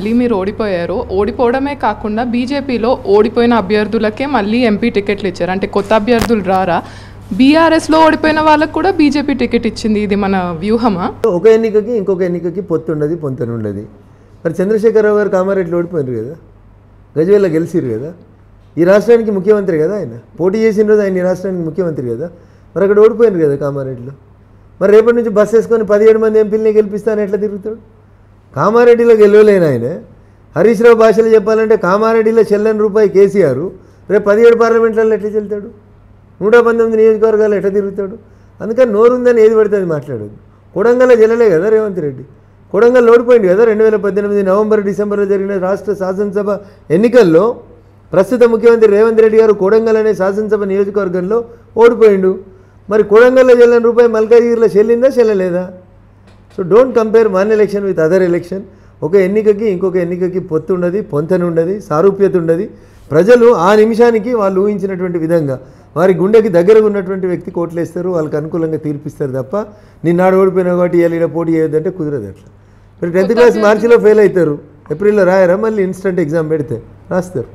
మళ్ళీ మీరు ఓడిపోయారు. ఓడిపోవడమే కాకుండా బీజేపీలో ఓడిపోయిన అభ్యర్థులకే మళ్ళీ ఎంపీ టికెట్లు ఇచ్చారు. అంటే కొత్త అభ్యర్థులు రారా? బీఆర్ఎస్లో ఓడిపోయిన వాళ్ళకు కూడా బీజేపీ టికెట్ ఇచ్చింది. ఇది మన వ్యూహమా? ఒక ఎన్నికకి ఇంకొక ఎన్నికకి పొత్తుండదు, పొంతనుండదు. మరి చంద్రశేఖరరావు గారు కామారెడ్డిలో ఓడిపోయినారు కదా, గజ్వేల్లో గెలిచిరు కదా. ఈ రాష్ట్రానికి ముఖ్యమంత్రి కదా ఆయన. పోటీ చేసిన రోజు ఆయన ఈ రాష్ట్రానికి ముఖ్యమంత్రి కదా. మరి అక్కడ ఓడిపోయినారు కదా కామారెడ్డిలో. మరి రేపటి నుంచి బస్సు వేసుకొని 17 మంది ఎంపీలని గెలిపిస్తాను ఎట్లా తిరుగుతాడు? కామారెడ్డిలో గెలవలేని ఆయన. హరీష్ రావు భాషలో చెప్పాలంటే కామారెడ్డిలో చెల్లని రూపాయి కేసీఆర్ రేపు 17 పార్లమెంట్లలో ఎట్లా చెల్తాడు? 119 నియోజకవర్గాలు ఎట్లా తిరుగుతాడు? అందుకని నోరుందని ఏది పడితే అది మాట్లాడదు. కొడంగల్లో చెల్లలే కదా రేవంత్ రెడ్డి. కొడంగల్లో ఓడిపోయింది కదా 2018 నవంబర్ డిసెంబర్లో జరిగిన రాష్ట్ర శాసనసభ ఎన్నికల్లో. ప్రస్తుత ముఖ్యమంత్రి రేవంత్ రెడ్డి గారు కొడంగల్ అనే శాసనసభ నియోజకవర్గంలో ఓడిపోయిండు. మరి కొడంగల్లో చెల్లని రూపాయి మల్కాజ్గిరిలో చెల్లిందా చెల్లలేదా? So don't compare one election with other election. ఒక ఎన్నికకి ఇంకొక ఎన్నికకి పొత్తు ఉండదు, పొంతనుండదు, సారూప్యత ఉండదు. ప్రజలు ఆ నిమిషానికి వాళ్ళు ఊహించినటువంటి విధంగా వారి గుండెకి దగ్గరగా ఉన్నటువంటి వ్యక్తి కోట్లేస్తారు, వాళ్ళకి అనుకూలంగా తీర్పిస్తారు తప్ప నిన్నాడు ఓడిపోయినా కాబట్టి ఇలా పోటీ చేయొద్దంటే కుదరదు. అట్లా మీరు 10th క్లాస్ మార్చిలో ఫెయిల్ అవుతారు, ఏప్రిల్లో రాయరా, మళ్ళీ ఇన్స్టెంట్ ఎగ్జామ్ పెడితే రాస్తారు.